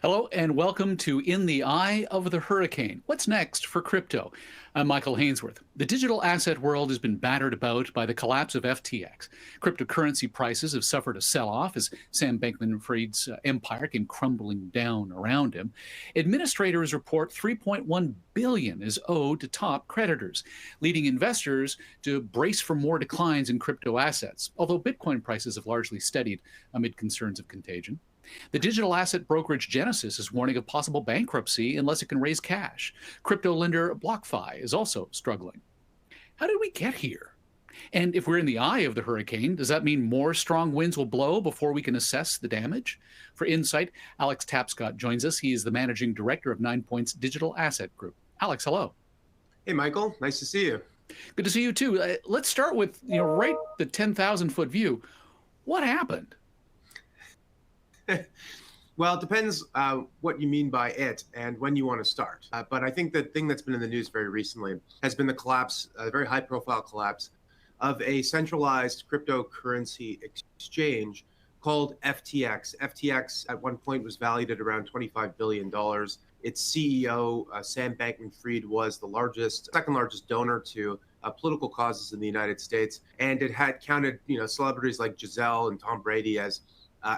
Hello and welcome to In the Eye of the Hurricane. What's next for crypto? I'm Michael Hainsworth. The digital asset world has been battered about by the collapse of FTX. Cryptocurrency prices have suffered a sell off as Sam Bankman Fried's empire came crumbling down around him. Administrators report 3.1 billion is owed to top creditors, leading investors to brace for more declines in crypto assets, although Bitcoin prices have largely steadied amid concerns of contagion. The digital asset brokerage Genesis is warning of possible bankruptcy unless it can raise cash. Crypto lender BlockFi is also struggling. How did we get here? And if we're in the eye of the hurricane, does that mean more strong winds will blow before we can assess the damage? For insight, Alex Tapscott joins us. He is the managing director of Ninepoint's digital asset group. Alex, hello. Hey, Michael. Nice to see you. Good to see you too. Let's start with, right the 10,000 foot view. What happened? Well, it depends what you mean by it and when you want to start. But I think the thing that's been in the news very recently has been the collapse, a very high profile collapse of a centralized cryptocurrency exchange called FTX. FTX at one point was valued at around $25 billion. Its CEO, Sam Bankman-Fried, was the second largest donor to political causes in the United States. And it had counted, celebrities like Giselle and Tom Brady as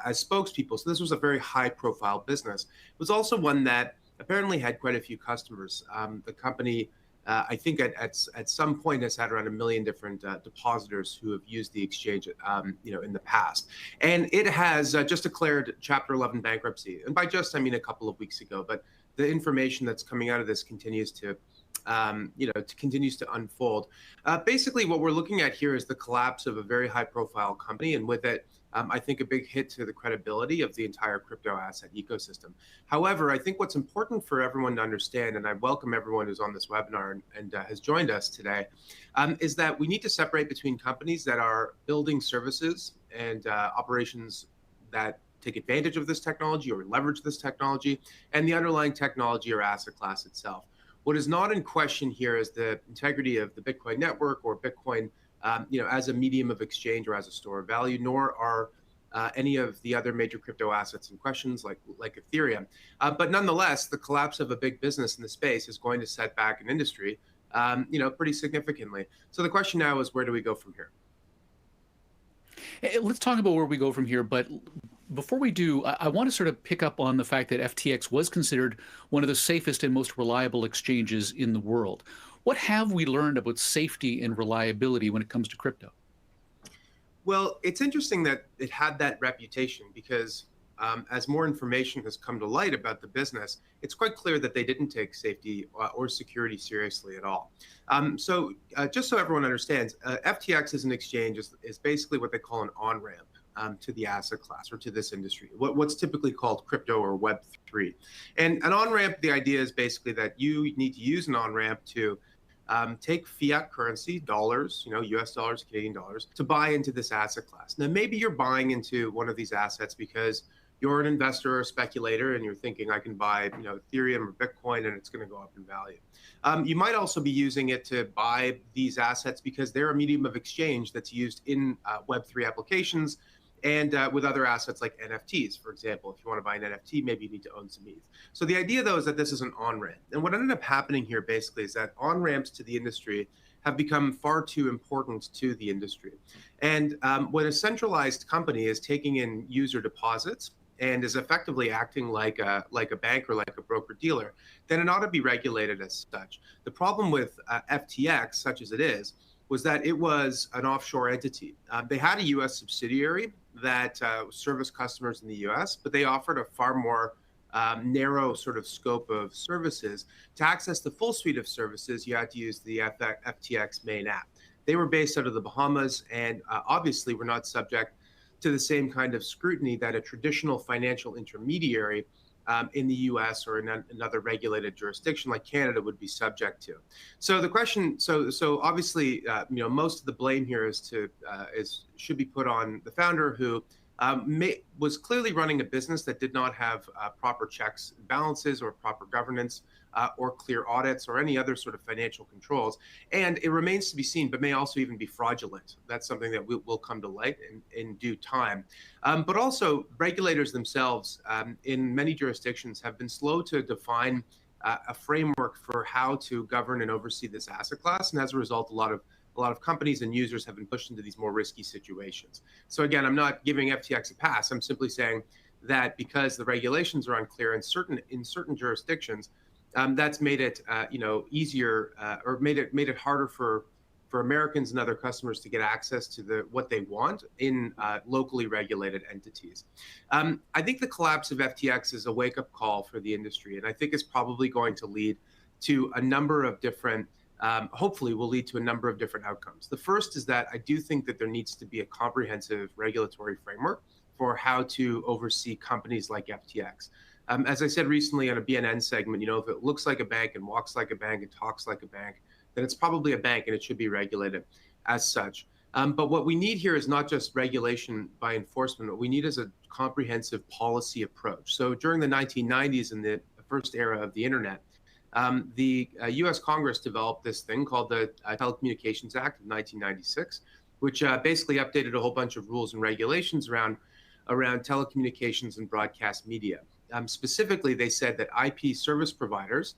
spokespeople. So this was a very high profile business. It was also one that apparently had quite a few customers. The company, I think at some point has had around 1 million different depositors who have used the exchange, in the past. And it has just declared Chapter 11 bankruptcy. And by just, I mean a couple of weeks ago. But the information that's coming out of this continues to unfold. Basically, what we're looking at here is the collapse of a very high-profile company, and with it, I think a big hit to the credibility of the entire crypto asset ecosystem. However, I think what's important for everyone to understand, and I welcome everyone who's on this webinar and has joined us today, is that we need to separate between companies that are building services and operations that take advantage of this technology or leverage this technology, and the underlying technology or asset class itself. What is not in question here is the integrity of the Bitcoin network or Bitcoin, as a medium of exchange or as a store of value, nor are any of the other major crypto assets in questions like Ethereum. But nonetheless, the collapse of a big business in the space is going to set back an industry, pretty significantly. So the question now is, where do we go from here? Let's talk about where we go from here, but before we do, I want to sort of pick up on the fact that FTX was considered one of the safest and most reliable exchanges in the world. What have we learned about safety and reliability when it comes to crypto? Well, it's interesting that it had that reputation because as more information has come to light about the business, it's quite clear that they didn't take safety or security seriously at all. So just so everyone understands, FTX as an exchange is basically what they call an on-ramp to the asset class or to this industry, what's typically called crypto or Web3. And an on-ramp, the idea is basically that you need to use an on-ramp to take fiat currency, dollars, US dollars, Canadian dollars, to buy into this asset class. Now, maybe you're buying into one of these assets because you're an investor or a speculator and you're thinking, I can buy Ethereum or Bitcoin and it's going to go up in value. You might also be using it to buy these assets because they're a medium of exchange that's used in Web3 applications and with other assets like NFTs, for example. If you want to buy an NFT, maybe you need to own some ETH. So the idea, though, is that this is an on-ramp. And what ended up happening here, basically, is that on-ramps to the industry have become far too important to the industry. And when a centralized company is taking in user deposits and is effectively acting like a bank or like a broker-dealer, then it ought to be regulated as such. The problem with FTX, such as it is, was that it was an offshore entity. They had a U.S. subsidiary that serviced customers in the U.S., but they offered a far more narrow sort of scope of services. To access the full suite of services, you had to use the FTX main app. They were based out of the Bahamas and obviously were not subject to the same kind of scrutiny that a traditional financial intermediary in the U.S. or in another regulated jurisdiction like Canada would be subject to. So the question, so obviously, most of the blame here should be put on the founder who was clearly running a business that did not have proper checks and balances or proper governance or clear audits or any other sort of financial controls. And it remains to be seen, but may also even be fraudulent. That's something that will come to light in due time. But also, regulators themselves in many jurisdictions have been slow to define a framework for how to govern and oversee this asset class. And as a result, a lot of companies and users have been pushed into these more risky situations. So again, I'm not giving FTX a pass. I'm simply saying that because the regulations are unclear in certain jurisdictions, that's made it easier or made it harder for Americans and other customers to get access to what they want in locally regulated entities. I think the collapse of FTX is a wake-up call for the industry, and I think it's probably going to lead to a number of different hopefully will lead to a number of different outcomes. The first is that I do think that there needs to be a comprehensive regulatory framework for how to oversee companies like FTX. As I said recently on a BNN segment, if it looks like a bank and walks like a bank and talks like a bank, then it's probably a bank and it should be regulated as such. But what we need here is not just regulation by enforcement. What we need is a comprehensive policy approach. So during the 1990s and the first era of the internet, the U.S. Congress developed this thing called the Telecommunications Act of 1996, which basically updated a whole bunch of rules and regulations around telecommunications and broadcast media. Specifically, they said that IP service providers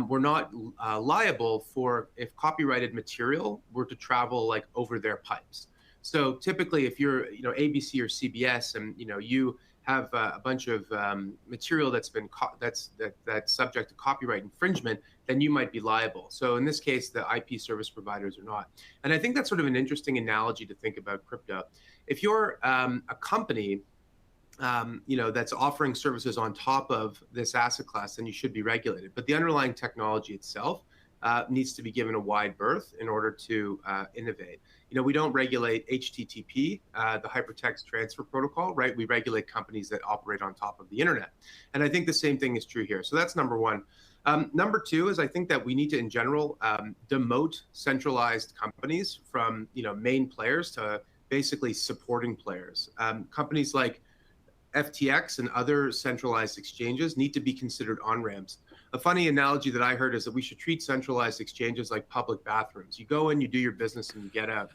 were not liable for if copyrighted material were to travel like over their pipes. So typically, if you're ABC or CBS and you have a bunch of material that's subject to copyright infringement, then you might be liable. So in this case, the IP service providers are not. And I think that's sort of an interesting analogy to think about crypto. If you're a company that's offering services on top of this asset class, then you should be regulated. But the underlying technology itself needs to be given a wide berth in order to innovate. We don't regulate HTTP, the hypertext transfer protocol, right? We regulate companies that operate on top of the internet. And I think the same thing is true here. So that's number one. Number two is I think that we need to, in general, demote centralized companies from main players to basically supporting players. Companies like FTX and other centralized exchanges need to be considered on-ramps. A funny analogy that I heard is that we should treat centralized exchanges like public bathrooms. You go in, you do your business, and you get out.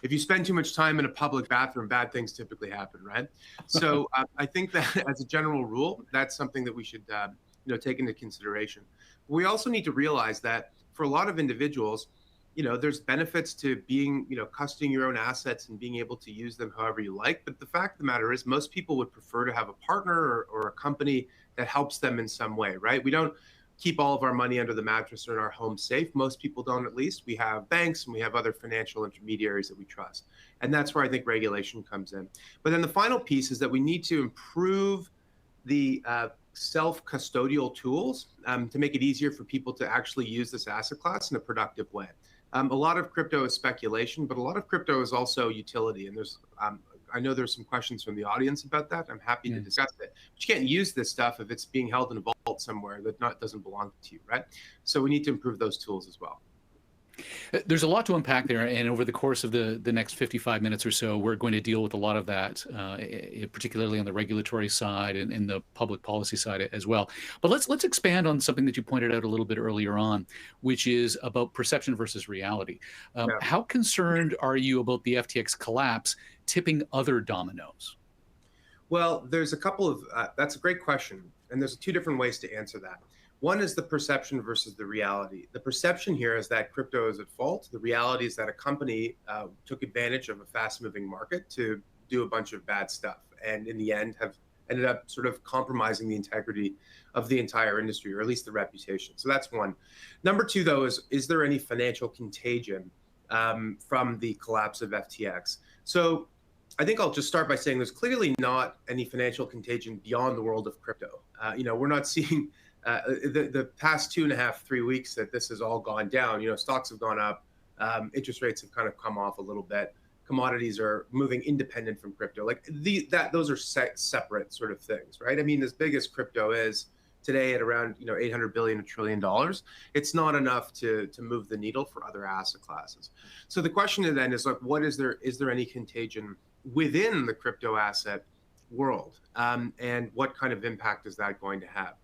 If you spend too much time in a public bathroom, bad things typically happen, right? So I think that as a general rule, that's something that we should take into consideration. We also need to realize that for a lot of individuals, there's benefits to being, custodying your own assets and being able to use them however you like. But the fact of the matter is most people would prefer to have a partner or a company that helps them in some way, right? We don't keep all of our money under the mattress or in our home safe. Most people don't, at least. We have banks and we have other financial intermediaries that we trust. And that's where I think regulation comes in. But then the final piece is that we need to improve the self-custodial tools to make it easier for people to actually use this asset class in a productive way. A lot of crypto is speculation, but a lot of crypto is also utility. And I know there's some questions from the audience about that. I'm happy to discuss it. But you can't use this stuff if it's being held in a vault somewhere that doesn't belong to you, right? So we need to improve those tools as well. There's a lot to unpack there, and over the course of the next 55 minutes or so, we're going to deal with a lot of that, particularly on the regulatory side and the public policy side as well. But let's expand on something that you pointed out a little bit earlier on, which is about perception versus reality. How concerned are you about the FTX collapse tipping other dominoes? Well, there's a couple of, that's a great question. And there's two different ways to answer that. One is the perception versus the reality. The perception here is that crypto is at fault. The reality is that a company took advantage of a fast-moving market to do a bunch of bad stuff, and in the end have ended up sort of compromising the integrity of the entire industry, or at least the reputation. So that's one. Number two, though, is there any financial contagion from the collapse of FTX? So I think I'll just start by saying there's clearly not any financial contagion beyond the world of crypto. We're not seeing the past 2.5, 3 weeks that this has all gone down. Stocks have gone up, interest rates have kind of come off a little bit. Commodities are moving independent from crypto. Like those are separate sort of things, right? I mean, as big as crypto is today at around 800 billion, $1 trillion, it's not enough to move the needle for other asset classes. So the question then is like, is there any contagion within the crypto asset world, and what kind of impact is that going to have?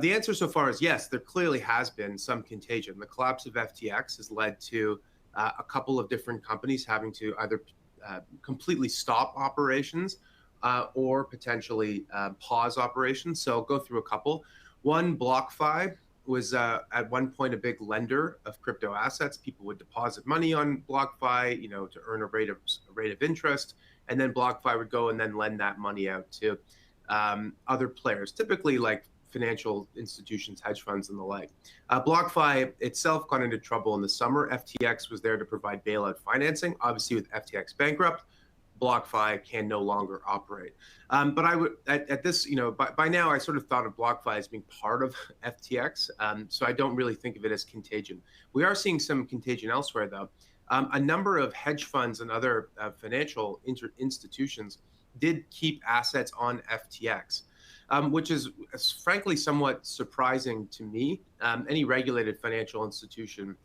The answer so far is yes, there clearly has been some contagion. The collapse of FTX has led to a couple of different companies having to either completely stop operations or potentially pause operations. So I'll go through a couple. One, BlockFi was at one point a big lender of crypto assets. People would deposit money on BlockFi, to earn a rate of interest, and then BlockFi would go and then lend that money out to other players, typically like financial institutions, hedge funds, and the like. BlockFi itself got into trouble in the summer. FTX was there to provide bailout financing. Obviously, with FTX bankrupt, BlockFi can no longer operate. But I would, at this, by now, I sort of thought of BlockFi as being part of FTX. So I don't really think of it as contagion. We are seeing some contagion elsewhere, though. A number of hedge funds and other financial institutions did keep assets on FTX. Which is frankly somewhat surprising to me. Any regulated financial institution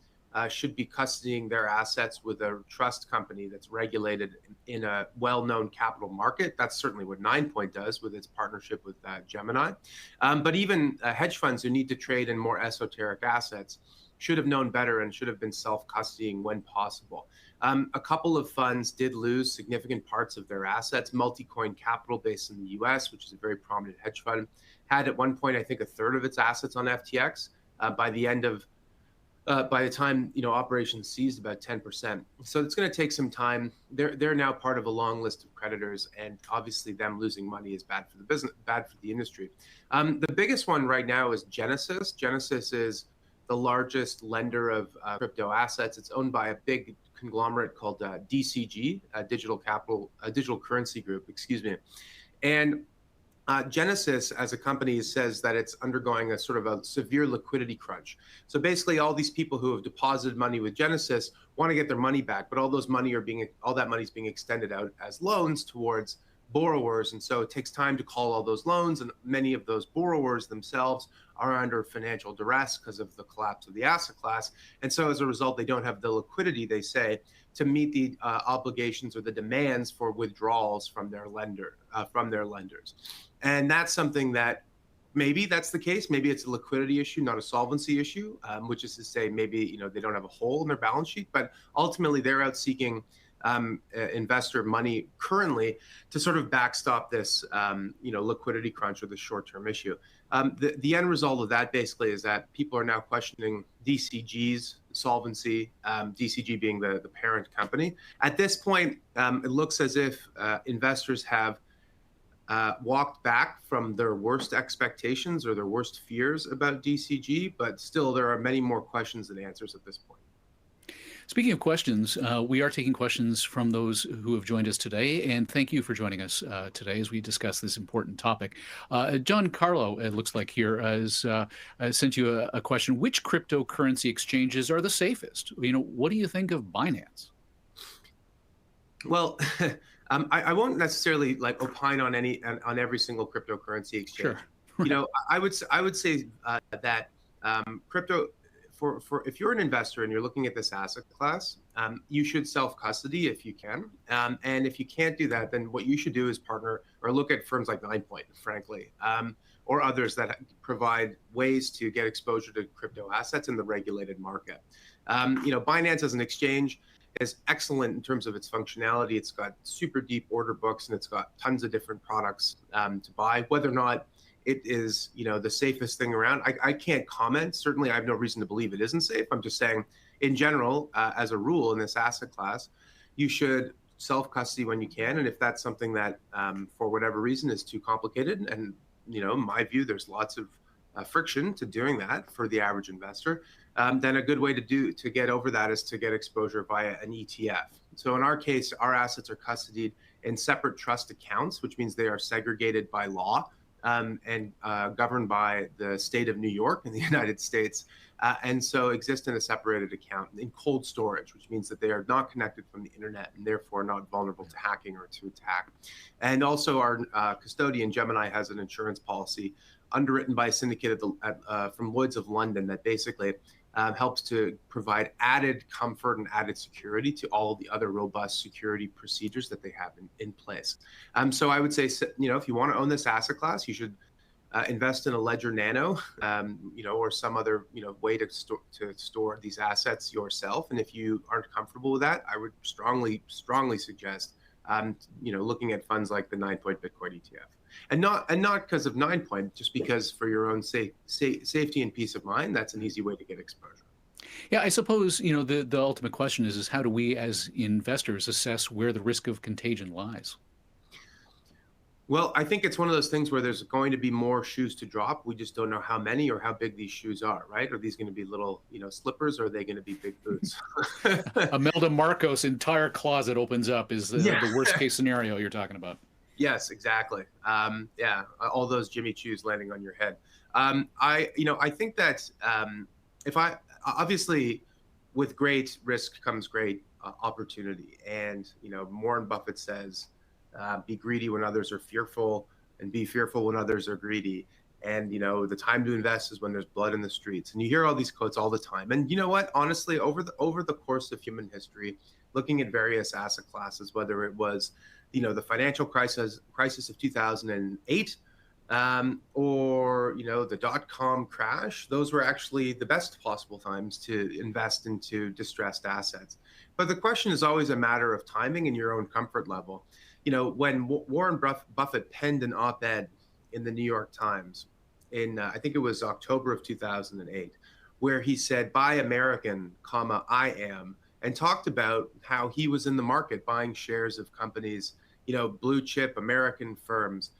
should be custodying their assets with a trust company that's regulated in a well-known capital market. That's certainly what Ninepoint does with its partnership with Gemini. But even hedge funds who need to trade in more esoteric assets should have known better and should have been self-custodying when possible. A couple of funds did lose significant parts of their assets. Multicoin Capital, based in the US, which is a very prominent hedge fund, had at one point, I think, a third of its assets on FTX. By the time operations seized, about 10%. So it's going to take some time. They're now part of a long list of creditors, and obviously them losing money is bad for the business, bad for the industry. The biggest one right now is Genesis. Genesis is the largest lender of crypto assets. It's owned by a big conglomerate called DCG, Digital Currency Group, excuse me. And Genesis, as a company, says that it's undergoing a sort of a severe liquidity crunch. So basically, all these people who have deposited money with Genesis want to get their money back, but all that money is being extended out as loans towards borrowers, and so it takes time to call all those loans, and many of those borrowers themselves are under financial duress because of the collapse of the asset class, and so as a result, they don't have the liquidity, they say, to meet the obligations or the demands for withdrawals from their lenders, and that's something that maybe that's the case. Maybe it's a liquidity issue, not a solvency issue, which is to say maybe they don't have a hole in their balance sheet, but ultimately they're out seeking investor money currently to sort of backstop this, liquidity crunch or the short-term issue. The end result of that basically is that people are now questioning DCG's solvency, DCG being the parent company. At this point, it looks as if investors have walked back from their worst expectations or their worst fears about DCG, but still there are many more questions than answers at this point. Speaking of questions, we are taking questions from those who have joined us today, and thank you for joining us today as we discuss this important topic. John Carlo, it looks like here, has sent you a question. Which cryptocurrency exchanges are the safest? What do you think of Binance? Well, I won't necessarily opine on every single cryptocurrency exchange. Sure. I would say that crypto. For if you're an investor and you're looking at this asset class, you should self-custody if you can. And if you can't do that, then what you should do is partner or look at firms like Ninepoint, frankly, or others that provide ways to get exposure to crypto assets in the regulated market. Binance as an exchange is excellent in terms of its functionality. It's got super deep order books and it's got tons of different products to buy. Whether or not it is, the safest thing around, I can't comment. Certainly, I have no reason to believe it isn't safe. I'm just saying, in general, as a rule in this asset class, you should self-custody when you can. And if that's something that, for whatever reason, is too complicated, and in my view, there's lots of friction to doing that for the average investor, then a good way to get over that is to get exposure via an ETF. So in our case, our assets are custodied in separate trust accounts, which means they are segregated by law. And governed by the state of New York in the United States, and so exist in a separated account in cold storage, which means that they are not connected from the internet and therefore not vulnerable to hacking or to attack. And also our custodian, Gemini, has an insurance policy underwritten by a syndicate from Lloyd's of London that basically helps to provide added comfort and added security to all of the other robust security procedures that they have in place. So I would say, if you want to own this asset class, you should invest in a Ledger Nano, or some other, way to store these assets yourself. And if you aren't comfortable with that, I would strongly suggest, looking at funds like the Ninepoint Bitcoin ETF, and not because of Ninepoint, just because for your own safety and peace of mind, that's an easy way to get exposure. Yeah, I suppose, the ultimate question is how do we as investors assess where the risk of contagion lies? Well, I think it's one of those things where there's going to be more shoes to drop. We just don't know how many or how big these shoes are, right? Are these going to be little, slippers, or are they going to be big boots? Imelda Marcos' entire closet opens up is Yeah. the worst case scenario you're talking about. Yes, exactly. Yeah, all those Jimmy Choos landing on your head. I think that if I obviously, with great risk comes great opportunity, and Warren Buffett says, be greedy when others are fearful, and be fearful when others are greedy. And the time to invest is when there's blood in the streets. And you hear all these quotes all the time. And you know what? Honestly, over the course of human history, looking at various asset classes, whether it was the financial crisis of 2008, or the dot-com crash, those were actually the best possible times to invest into distressed assets. But the question is always a matter of timing and your own comfort level. When Warren Buffett penned an op-ed in the New York Times in, I think it was October of 2008, where he said, "Buy American, comma, I am," and talked about how he was in the market buying shares of companies, blue chip American firms.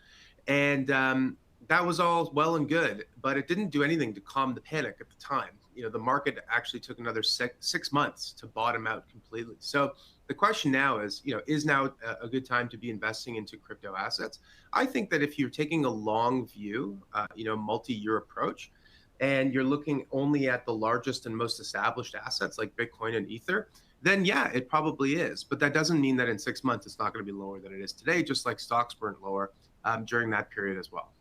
And that was all well and good, but it didn't do anything to calm the panic at the time. The market actually took another 6 months to bottom out completely. So the question now is now a good time to be investing into crypto assets? I think that if you're taking a long view, multi-year approach, and you're looking only at the largest and most established assets like Bitcoin and Ether, then yeah, it probably is. But that doesn't mean that in 6 months it's not going to be lower than it is today, just like stocks weren't lower during that period as well.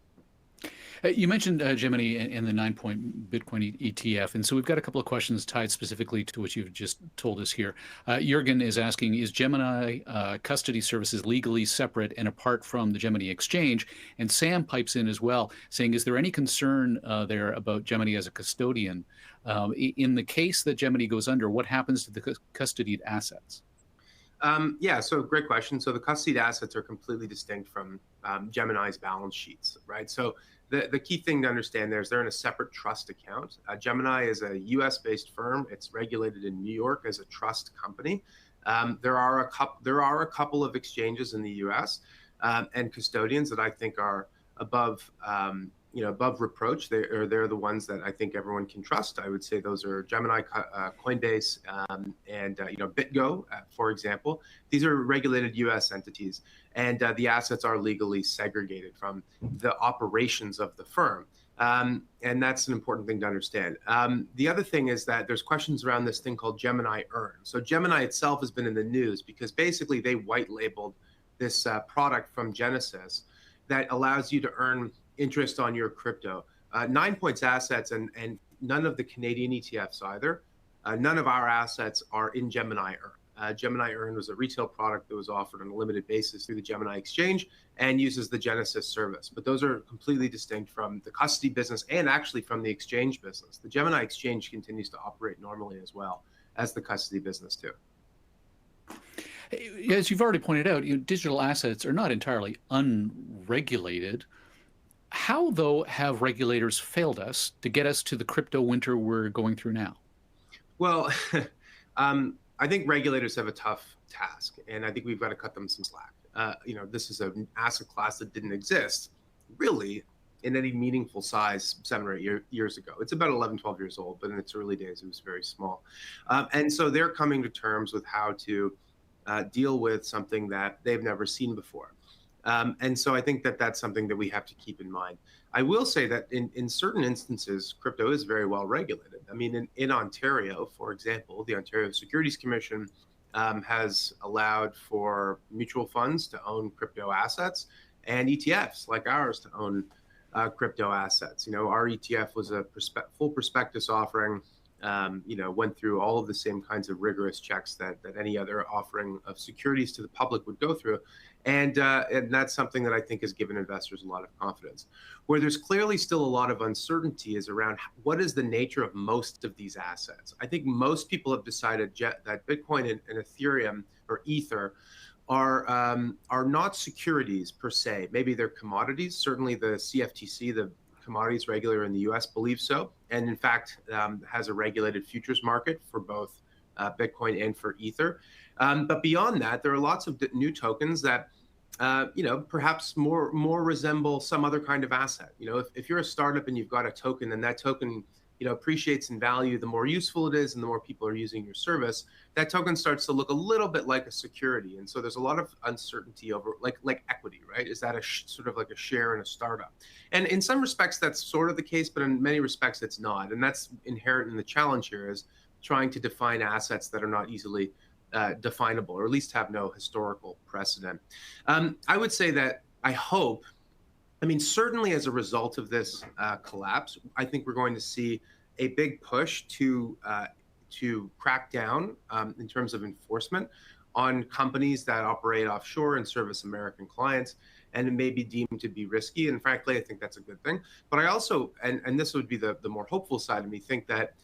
You mentioned Gemini and the Ninepoint Bitcoin ETF, and so we've got a couple of questions tied specifically to what you've just told us here. Jürgen is asking, is Gemini custody services legally separate and apart from the Gemini exchange? And Sam pipes in as well, saying, is there any concern there about Gemini as a custodian? In the case that Gemini goes under, what happens to the custodied assets? Yeah, so great question. So the custodied assets are completely distinct from Gemini's balance sheets, right? So the key thing to understand there is they're in a separate trust account. Gemini is a US-based firm. It's regulated in New York as a trust company. There are a couple of exchanges in the US and custodians that I think are above above reproach. They're the ones that I think everyone can trust. I would say those are Gemini, Coinbase, and BitGo, for example. These are regulated U.S. entities, and the assets are legally segregated from the operations of the firm. And that's an important thing to understand. The other thing is that there's questions around this thing called Gemini Earn. So Gemini itself has been in the news because basically they white labeled this product from Genesis that allows you to earn interest on your crypto. Ninepoint's assets and none of the Canadian ETFs either, none of our assets are in Gemini Earn. Gemini Earn was a retail product that was offered on a limited basis through the Gemini exchange and uses the Genesis service. But those are completely distinct from the custody business and actually from the exchange business. The Gemini exchange continues to operate normally as well as the custody business too. As you've already pointed out, digital assets are not entirely unregulated. How, though, have regulators failed us to get us to the crypto winter we're going through now? Well, I think regulators have a tough task, and I think we've got to cut them some slack. This is an asset class that didn't exist really in any meaningful size 7 or 8 years ago. It's about 11, 12 years old, but in its early days, it was very small. And so they're coming to terms with how to deal with something that they've never seen before. And so I think that that's something that we have to keep in mind. I will say that in certain instances, crypto is very well regulated. I mean, in Ontario, for example, the Ontario Securities Commission has allowed for mutual funds to own crypto assets and ETFs like ours to own crypto assets. Our ETF was a full prospectus offering went through all of the same kinds of rigorous checks that any other offering of securities to the public would go through. And that's something that I think has given investors a lot of confidence. Where there's clearly still a lot of uncertainty is around what is the nature of most of these assets. I think most people have decided that Bitcoin and Ethereum or Ether are not securities per se. Maybe they're commodities. Certainly the CFTC, the commodities regulator in the US, believes so, and in fact has a regulated futures market for both Bitcoin and for Ether. But beyond that, there are lots of new tokens that perhaps more resemble some other kind of asset. If you're a startup and you've got a token, and that token appreciates in value, the more useful it is and the more people are using your service, that token starts to look a little bit like a security. And so there's a lot of uncertainty over like equity, right? Is that sort of like a share in a startup? And in some respects, that's sort of the case, but in many respects, it's not. And that's inherent in the challenge here, is trying to define assets that are not easily definable, or at least have no historical precedent. I would say that certainly as a result of this collapse, I think we're going to see a big push to crack down in terms of enforcement on companies that operate offshore and service American clients, and it may be deemed to be risky. And frankly, I think that's a good thing. But I also, and this would be the more hopeful side of me, think that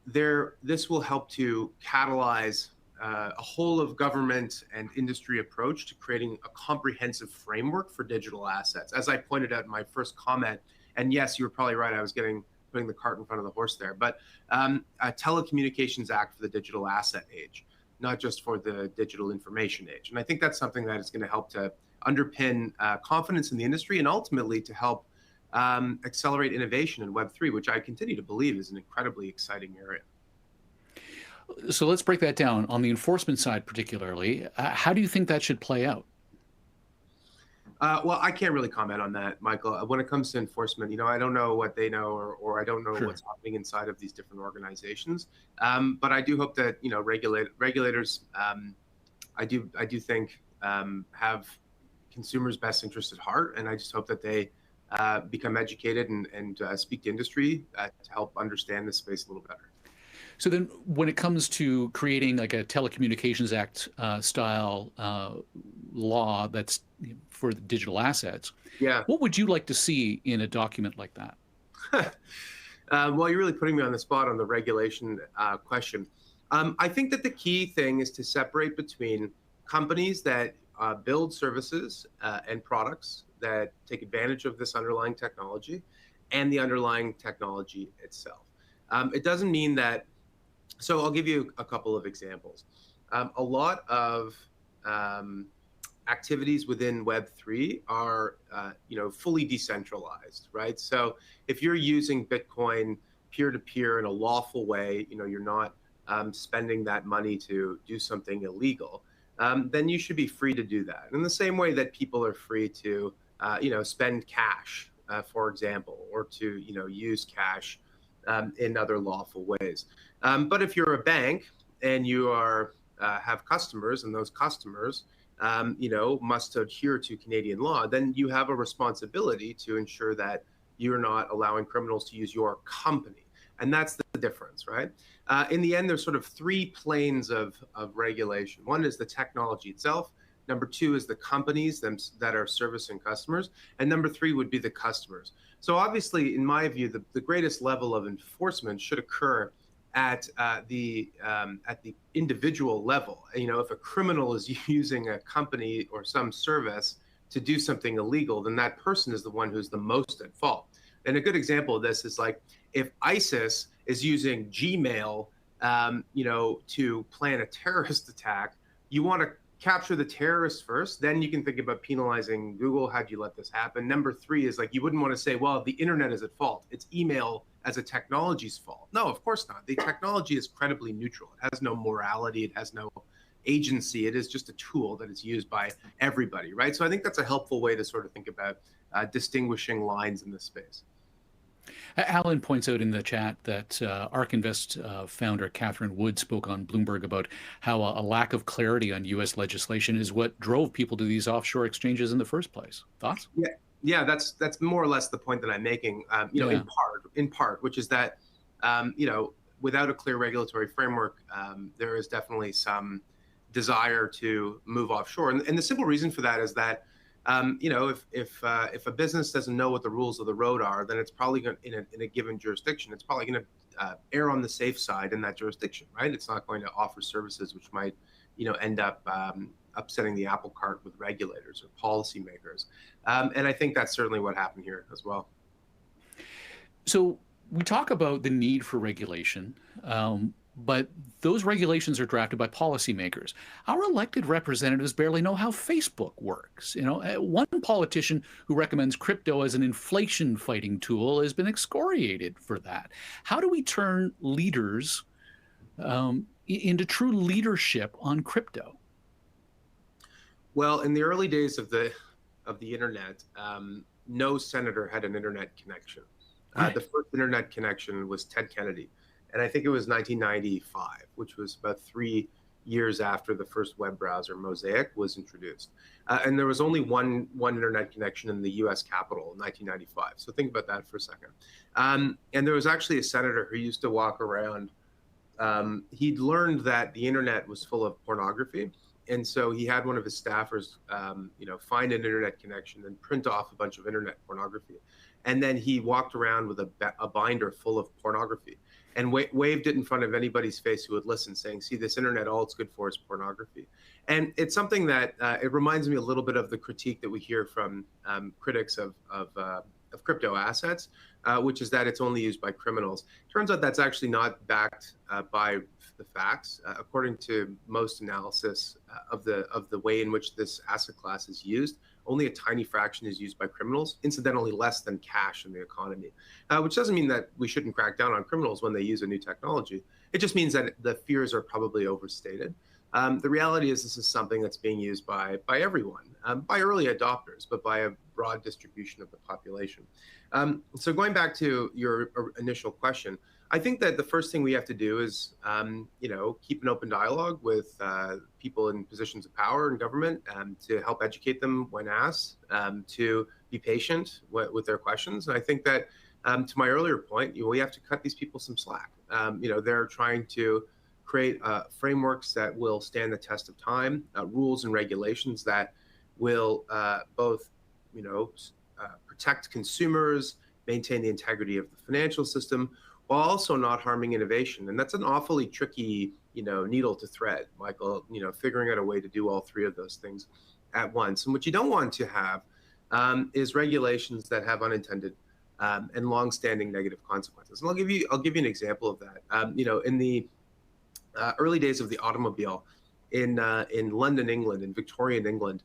this will help to catalyze a whole of government and industry approach to creating a comprehensive framework for digital assets. As I pointed out in my first comment, and yes, you were probably right, I was putting the cart in front of the horse there, but a Telecommunications Act for the digital asset age, not just for the digital information age. And I think that's something that is going to help to underpin confidence in the industry, and ultimately to help accelerate innovation in Web3, which I continue to believe is an incredibly exciting area. So let's break that down. On the enforcement side particularly, how do you think that should play out? Well, I can't really comment on that, Michael. When it comes to enforcement, I don't know what they know, or I don't know Sure. what's happening inside of these different organizations. But I do hope that regulators, I do think have consumers' best interest at heart, and I just hope that they become educated and speak to industry to help understand this space a little better. So then when it comes to creating like a Telecommunications Act style law that's for the digital assets, Yeah. what would you like to see in a document like that? Well, you're really putting me on the spot on the regulation question. I think that the key thing is to separate between companies that build services and products that take advantage of this underlying technology and the underlying technology itself. It doesn't mean that. So I'll give you a couple of examples. A lot of activities within Web3 are, fully decentralized, right? So if you're using Bitcoin peer-to-peer in a lawful way, you're not spending that money to do something illegal, then you should be free to do that. In the same way that people are free to, spend cash, for example, or to, use cash in other lawful ways. But if you're a bank and you have customers, and those customers, must adhere to Canadian law, then you have a responsibility to ensure that you're not allowing criminals to use your company. And that's the difference, right? In the end, there's sort of three planes of regulation. One is the technology itself. Number two is the companies that are servicing customers. And number three would be the customers. So obviously, in my view, the greatest level of enforcement should occur at the individual level. If a criminal is using a company or some service to do something illegal, then that person is the one who's the most at fault. And a good example of this is like if ISIS is using Gmail, to plan a terrorist attack, you want to capture the terrorists first, then you can think about penalizing Google. How'd you let this happen? Number three is like, you wouldn't want to say, well, the internet is at fault. It's email as a technology's fault. No, of course not. The technology is credibly neutral. It has no morality. It has no agency. It is just a tool that is used by everybody, right? So I think that's a helpful way to sort of think about distinguishing lines in this space. Alan points out in the chat that ARK Invest founder Catherine Wood spoke on Bloomberg about how a lack of clarity on U.S. legislation is what drove people to these offshore exchanges in the first place. Thoughts? Yeah, that's more or less the point that I'm making. In part, which is that without a clear regulatory framework, there is definitely some desire to move offshore. And the simple reason for that is that, if a business doesn't know what the rules of the road are, then it's probably going in a given jurisdiction, it's probably going to err on the safe side in that jurisdiction, right? It's not going to offer services which might, end up upsetting the apple cart with regulators or policymakers. And I think that's certainly what happened here as well. So we talk about the need for regulation, but those regulations are drafted by policymakers. Our elected representatives barely know how Facebook works. One politician who recommends crypto as an inflation fighting tool has been excoriated for that. How do we turn leaders into true leadership on crypto? Well, in the early days of the internet, no senator had an internet connection. Right. The first internet connection was Ted Kennedy, and I think it was 1995, which was about 3 years after the first web browser, Mosaic, was introduced. And there was only one internet connection in the U.S. Capitol in 1995. So think about that for a second. And there was actually a senator who used to walk around. He'd learned that the internet was full of pornography. And so he had one of his staffers, find an internet connection and print off a bunch of internet pornography. And then he walked around with a binder full of pornography and waved it in front of anybody's face who would listen, saying, see, this internet, all it's good for is pornography. And it's something that it reminds me a little bit of the critique that we hear from critics of crypto assets, which is that it's only used by criminals. Turns out that's actually not backed by the facts. According to most analysis of the way in which this asset class is used, only a tiny fraction is used by criminals, incidentally less than cash in the economy, which doesn't mean that we shouldn't crack down on criminals when they use a new technology. It just means that the fears are probably overstated. The reality is this is something that's being used by everyone, by early adopters, but by a broad distribution of the population. So going back to your initial question, I think that the first thing we have to do is, keep an open dialogue with people in positions of power in government to help educate them when asked, to be patient with their questions. And I think that, to my earlier point, we have to cut these people some slack. They're trying to create frameworks that will stand the test of time, rules and regulations that will both, protect consumers, maintain the integrity of the financial system, while also not harming innovation. And that's an awfully tricky, needle to thread, Michael, figuring out a way to do all three of those things at once. And what you don't want to have is regulations that have unintended and longstanding negative consequences. And I'll give you an example of that. In the early days of the automobile in London, England, in Victorian England,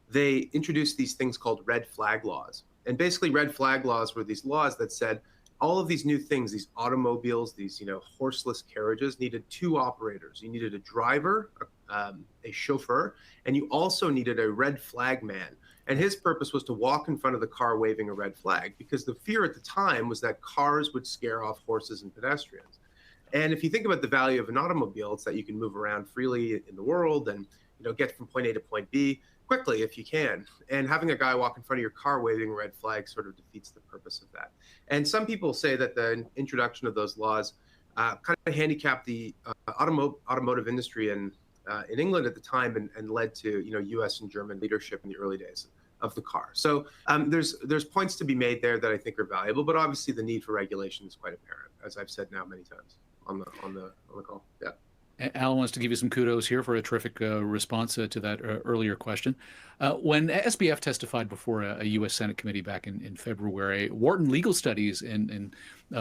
they introduced these things called red flag laws. And basically red flag laws were these laws that said all of these new things, these automobiles, these, horseless carriages needed two operators. You needed a driver, a chauffeur, and you also needed a red flag man. And his purpose was to walk in front of the car waving a red flag, because the fear at the time was that cars would scare off horses and pedestrians. And if you think about the value of an automobile, it's that you can move around freely in the world and get from point A to point B quickly if you can. And having a guy walk in front of your car waving a red flag sort of defeats the purpose of that. And some people say that the introduction of those laws kind of handicapped the automotive industry in England at the time and led to U.S. and German leadership in the early days of the car. So there's points to be made there that I think are valuable, but obviously the need for regulation is quite apparent, as I've said now many times on the call. Yeah. Al wants to give you some kudos here for a terrific response to that earlier question. When SBF testified before a U.S. Senate committee back in February, Wharton Legal Studies and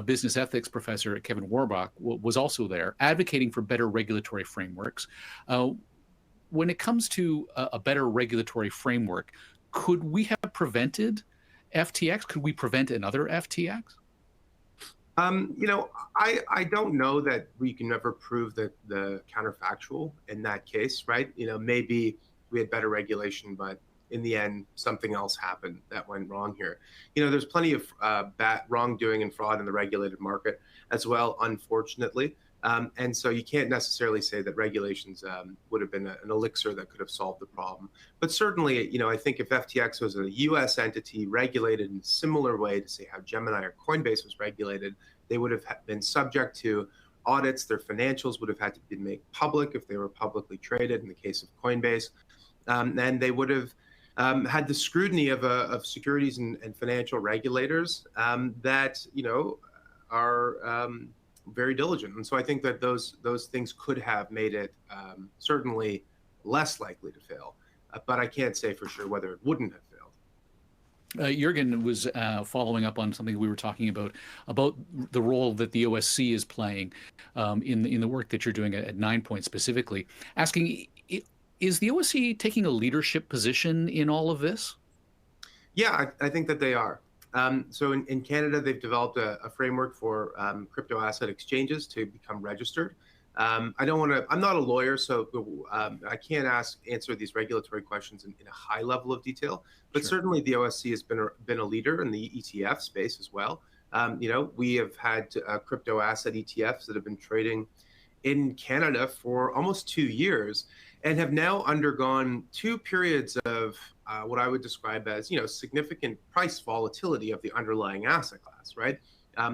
business ethics professor Kevin Warbach was also there, advocating for better regulatory frameworks. When it comes to a better regulatory framework, could we have prevented FTX? Could we prevent another FTX? I don't know that we can ever prove that the counterfactual in that case, right? Maybe we had better regulation, but in the end, something else happened that went wrong here. There's plenty of wrongdoing and fraud in the regulated market as well, unfortunately. And so you can't necessarily say that regulations would have been an elixir that could have solved the problem. But certainly, I think if FTX was a U.S. entity regulated in a similar way to, say, how Gemini or Coinbase was regulated, they would have been subject to audits. Their financials would have had to be made public if they were publicly traded, in the case of Coinbase. And they would have had the scrutiny of securities and financial regulators that, are very diligent. And so I think that those things could have made it certainly less likely to fail. But I can't say for sure whether it wouldn't have failed. Jürgen was following up on something we were talking about the role that the OSC is playing in the work that you're doing at Ninepoint specifically, asking, is the OSC taking a leadership position in all of this? Yeah, I think that they are. So in Canada, they've developed a framework for crypto asset exchanges to become registered. I'm not a lawyer, so I can't answer these regulatory questions in a high level of detail, but Sure. Certainly the OSC has been a leader in the ETF space as well. We have had crypto asset ETFs that have been trading in Canada for almost 2 years and have now undergone 2 periods of what I would describe as, significant price volatility of the underlying asset class, right?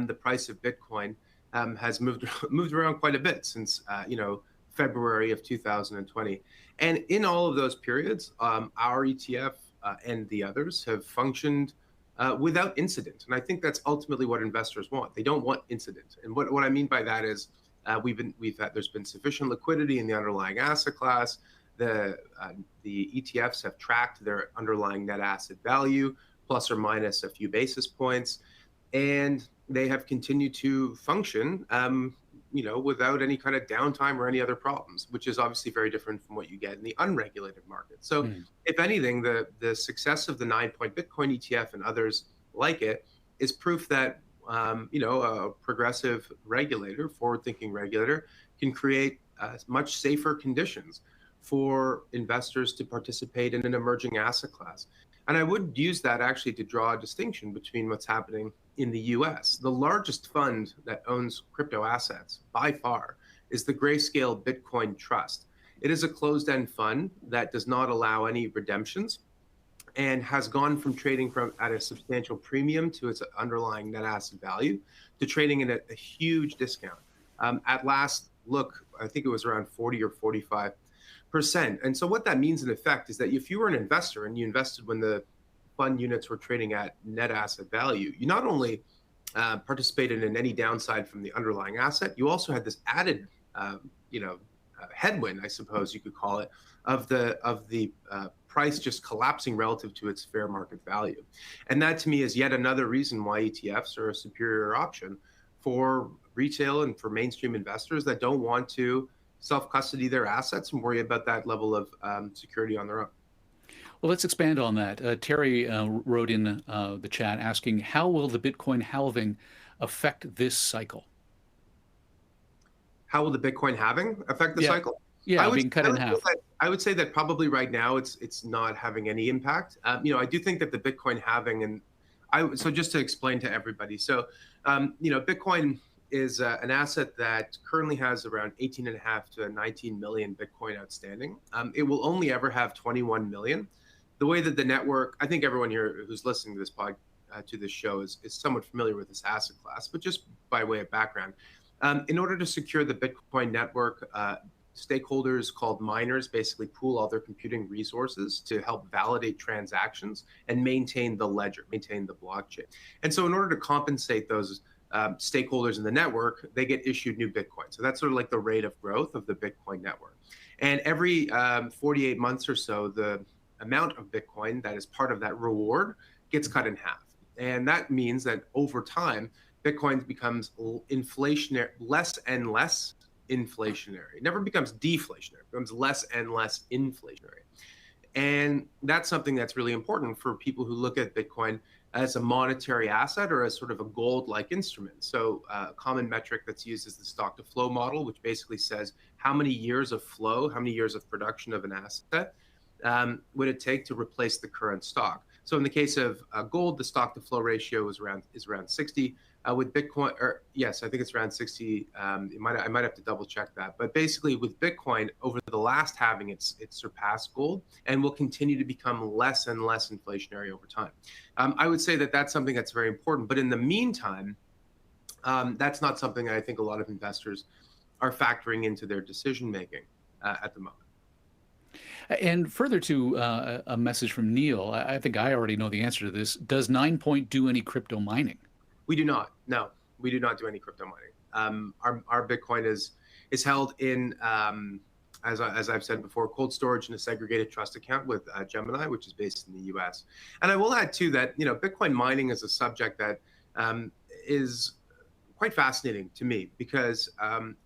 The price of Bitcoin has moved around quite a bit since, February of 2020. And in all of those periods, our ETF and the others have functioned without incident. And I think that's ultimately what investors want. They don't want incident. And what I mean by that is there's been sufficient liquidity in the underlying asset class. The ETFs have tracked their underlying net asset value, plus or minus a few basis points, and they have continued to function, without any kind of downtime or any other problems, which is obviously very different from what you get in the unregulated market. So, if anything, the success of the Ninepoint Bitcoin ETF and others like it is proof that a progressive regulator, forward-thinking regulator, can create much safer conditions for investors to participate in an emerging asset class. And I would use that actually to draw a distinction between what's happening in the US. The largest fund that owns crypto assets by far is the Grayscale Bitcoin Trust. It is a closed-end fund that does not allow any redemptions and has gone from trading at a substantial premium to its underlying net asset value to trading at a huge discount. At last look, I think it was around 40 or 45%. And so what that means in effect is that if you were an investor and you invested when the fund units were trading at net asset value, you not only participated in any downside from the underlying asset, you also had this added, headwind, I suppose you could call it, of the price just collapsing relative to its fair market value. And that to me is yet another reason why ETFs are a superior option for retail and for mainstream investors that don't want to self-custody their assets and worry about that level of security on their own. Well, let's expand on that. Terry wrote in the chat asking, how will the Bitcoin halving affect this cycle? How will the Bitcoin halving affect the cycle? Yeah, being cut in half. I would say that probably right now it's not having any impact. I do think that the Bitcoin halving, so just to explain to everybody, so Bitcoin is an asset that currently has around 18.5 to 19 million Bitcoin outstanding. It will only ever have 21 million. The way that the network, I think everyone here who's listening to this show is somewhat familiar with this asset class, but just by way of background, in order to secure the Bitcoin network, stakeholders called miners basically pool all their computing resources to help validate transactions and maintain the ledger, maintain the blockchain. And so in order to compensate those stakeholders in the network, they get issued new Bitcoin. So that's sort of like the rate of growth of the Bitcoin network. And every 48 months or so, the amount of Bitcoin that is part of that reward gets cut in half. And that means that over time, Bitcoin becomes inflationary, less and less inflationary. It never becomes deflationary, it becomes less and less inflationary. And that's something that's really important for people who look at Bitcoin as a monetary asset or as sort of a gold-like instrument. So a common metric that's used is the stock to flow model, which basically says how many years of flow, how many years of production of an asset would it take to replace the current stock. So in the case of gold, the stock to flow ratio is around 60. With Bitcoin, or yes, I think it's around 60. I might have to double check that. But basically, with Bitcoin, over the last halving, it's surpassed gold and will continue to become less and less inflationary over time. I would say that that's something that's very important. But in the meantime, that's not something I think a lot of investors are factoring into their decision making at the moment. And further to a message from Neil, I think I already know the answer to this. Does Ninepoint do any crypto mining? We do not. No, we do not do any crypto mining. Our Bitcoin is held in, as I've said before, cold storage in a segregated trust account with Gemini, which is based in the U.S. And I will add too that Bitcoin mining is a subject that is quite fascinating to me because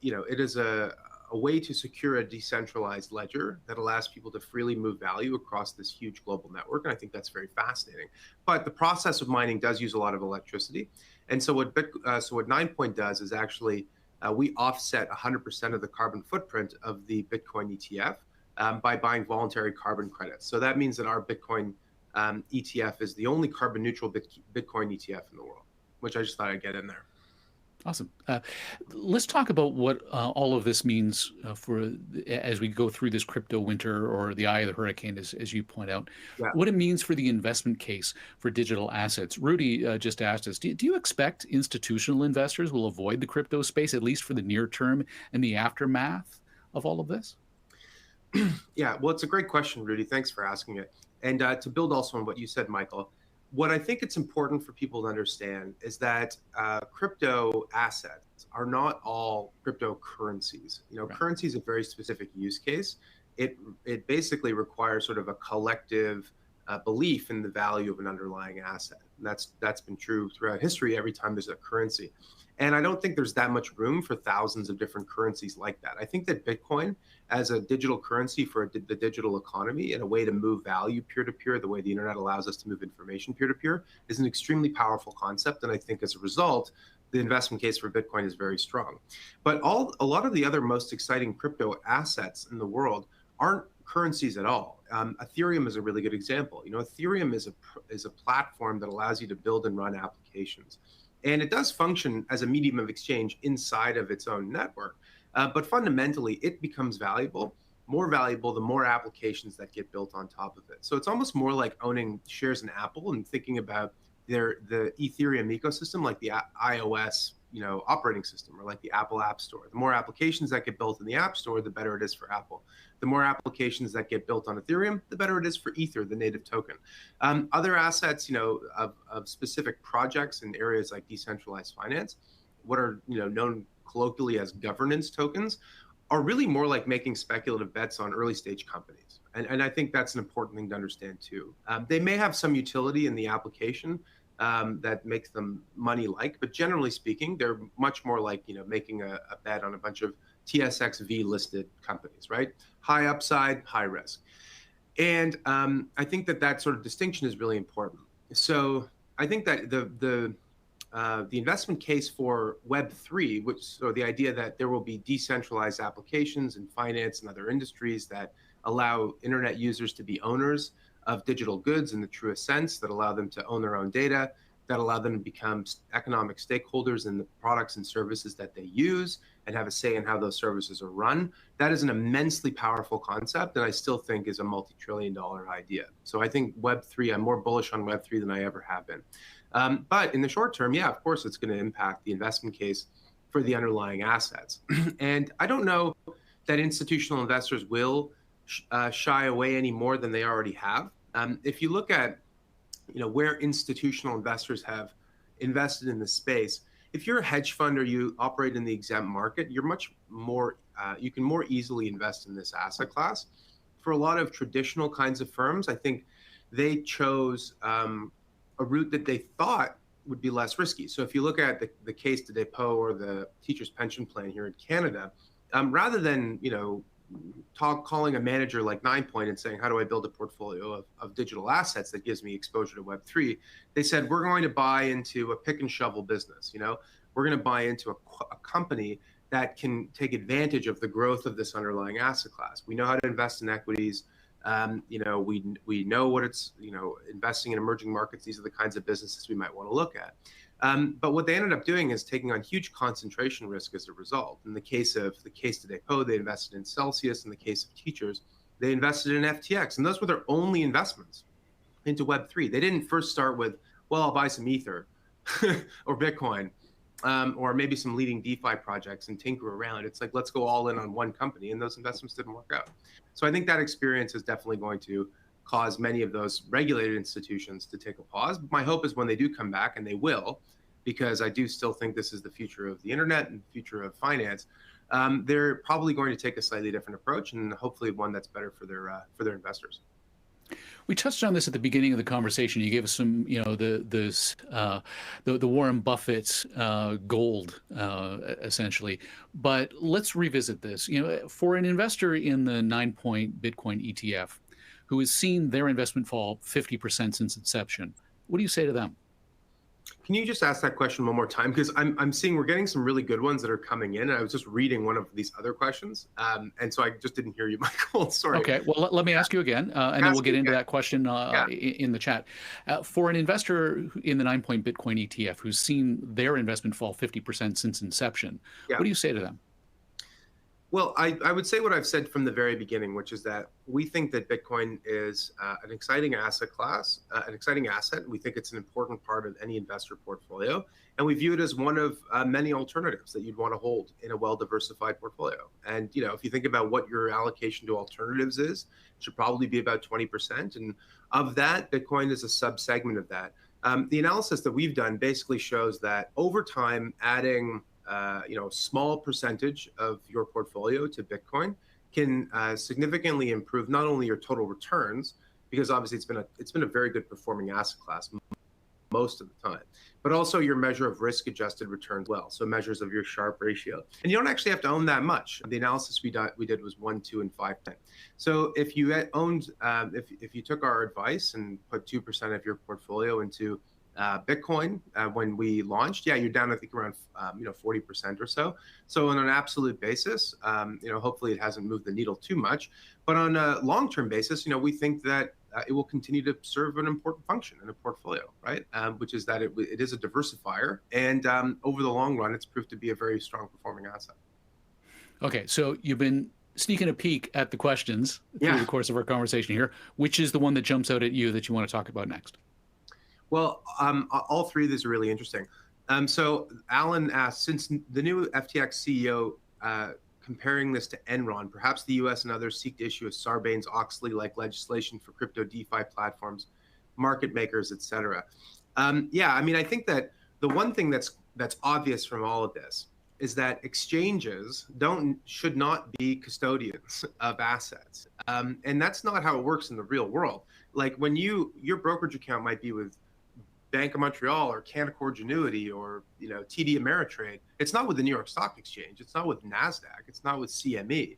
it is a way to secure a decentralized ledger that allows people to freely move value across this huge global network. And I think that's very fascinating. But the process of mining does use a lot of electricity. And so what Ninepoint does is actually we offset 100% of the carbon footprint of the Bitcoin ETF by buying voluntary carbon credits. So that means that our Bitcoin ETF is the only carbon neutral Bitcoin ETF in the world, which I just thought I'd get in there. Awesome. Let's talk about what all of this means as we go through this crypto winter or the eye of the hurricane, as you point out. Yeah. What it means for the investment case for digital assets. Rudy just asked us, do you expect institutional investors will avoid the crypto space, at least for the near term and the aftermath of all of this? Yeah, well, it's a great question, Rudy. Thanks for asking it. And to build also on what you said, Michael, what I think it's important for people to understand is that crypto assets are not all cryptocurrencies. Right. Currency is a very specific use case. It basically requires sort of a collective belief in the value of an underlying asset. And that's been true throughout history every time there's a currency. And I don't think there's that much room for thousands of different currencies like that. I think that Bitcoin as a digital currency for the digital economy and a way to move value peer-to-peer, the way the internet allows us to move information peer-to-peer, is an extremely powerful concept. And I think as a result, the investment case for Bitcoin is very strong. But a lot of the other most exciting crypto assets in the world aren't currencies at all. Ethereum is a really good example. Ethereum is a platform that allows you to build and run applications. And it does function as a medium of exchange inside of its own network. But fundamentally, it becomes more valuable, the more applications that get built on top of it. So it's almost more like owning shares in Apple and thinking about the Ethereum ecosystem, like the iOS operating system, or like the Apple App Store. The more applications that get built in the App Store, the better it is for Apple. The more applications that get built on Ethereum, the better it is for Ether, the native token. Other assets, of specific projects in areas like decentralized finance, what are known colloquially as governance tokens, are really more like making speculative bets on early stage companies. And I think that's an important thing to understand too. They may have some utility in the application that makes them money-like, but generally speaking, they're much more like making a bet on a bunch of TSXV listed companies, right? High upside, high risk. And I think that sort of distinction is really important. So I think that the investment case for Web3, so the idea that there will be decentralized applications in finance and other industries that allow internet users to be owners of digital goods in the truest sense, that allow them to own their own data, that allow them to become economic stakeholders in the products and services that they use and have a say in how those services are run. That is an immensely powerful concept, and I still think is a multi-trillion-dollar idea. So I think Web3, I'm more bullish on Web3 than I ever have been. But in the short term, yeah, of course, it's going to impact the investment case for the underlying assets. And I don't know that institutional investors will shy away any more than they already have. If you look at where institutional investors have invested in the space, if you're a hedge fund or you operate in the exempt market, you're much more, you can more easily invest in this asset class. For a lot of traditional kinds of firms, I think they chose a route that they thought would be less risky. So if you look at the Caisse de dépôt or the teacher's pension plan here in Canada, rather than calling a manager like Ninepoint and saying, how do I build a portfolio of digital assets that gives me exposure to Web3? They said, we're going to buy into a pick and shovel business. We're going to buy into a company that can take advantage of the growth of this underlying asset class. We know how to invest in equities. We know what it's, investing in emerging markets. These are the kinds of businesses we might want to look at. But what they ended up doing is taking on huge concentration risk as a result. In the case of the Caisse de dépôt, they invested in Celsius. In the case of teachers, they invested in FTX. And those were their only investments into Web3. They didn't first start with, well, I'll buy some Ether or Bitcoin. or maybe some leading DeFi projects and tinker around. It's like, let's go all in on one company, and those investments didn't work out. So I think that experience is definitely going to cause many of those regulated institutions to take a pause. My hope is when they do come back, and they will, because I do still think this is the future of the internet and the future of finance. They're probably going to take a slightly different approach, and hopefully one that's better for their investors. We touched on this at the beginning of the conversation. You gave us some, the Warren Buffett's gold, essentially. But let's revisit this. For an investor in the Ninepoint Bitcoin ETF who has seen their investment fall 50% since inception, what do you say to them? Can you just ask that question one more time? Because I'm seeing we're getting some really good ones that are coming in. And I was just reading one of these other questions. And so I just didn't hear you, Michael. Sorry. Okay. Well, let me ask you again, and then we'll get into that question in the chat. For an investor in the Ninepoint Bitcoin ETF who's seen their investment fall 50% since inception, what do you say to them? Well, I would say what I've said from the very beginning, which is that we think that Bitcoin is an exciting asset class, an exciting asset. We think it's an important part of any investor portfolio. And we view it as one of many alternatives that you'd want to hold in a well-diversified portfolio. And, if you think about what your allocation to alternatives is, it should probably be about 20%. And of that, Bitcoin is a subsegment of that. The analysis that we've done basically shows that over time, adding small percentage of your portfolio to Bitcoin can significantly improve not only your total returns, because obviously it's been a very good performing asset class most of the time, but also your measure of risk-adjusted returns well. So measures of your Sharpe ratio, and you don't actually have to own that much. The analysis we did was 1, 2, and 5, 10. So if you owned, if you took our advice and put 2% of your portfolio into Bitcoin when we launched, you're down, I think, around 40% or so. So on an absolute basis, hopefully it hasn't moved the needle too much. But on a long-term basis, we think that it will continue to serve an important function in a portfolio, right? Which is that it is a diversifier, and over the long run, it's proved to be a very strong performing asset. Okay, so you've been sneaking a peek at the questions through the course of our conversation here. Which is the one that jumps out at you that you want to talk about next? Well, all three of these are really interesting. So Alan asked, since the new FTX CEO comparing this to Enron, perhaps the U.S. and others seek to issue a Sarbanes-Oxley-like legislation for crypto DeFi platforms, market makers, et cetera. I think that the one thing that's obvious from all of this is that exchanges should not be custodians of assets, and that's not how it works in the real world. Like when your brokerage account might be with Bank of Montreal or Canaccord Genuity or TD Ameritrade. It's not with the New York Stock Exchange. It's not with NASDAQ. It's not with CME.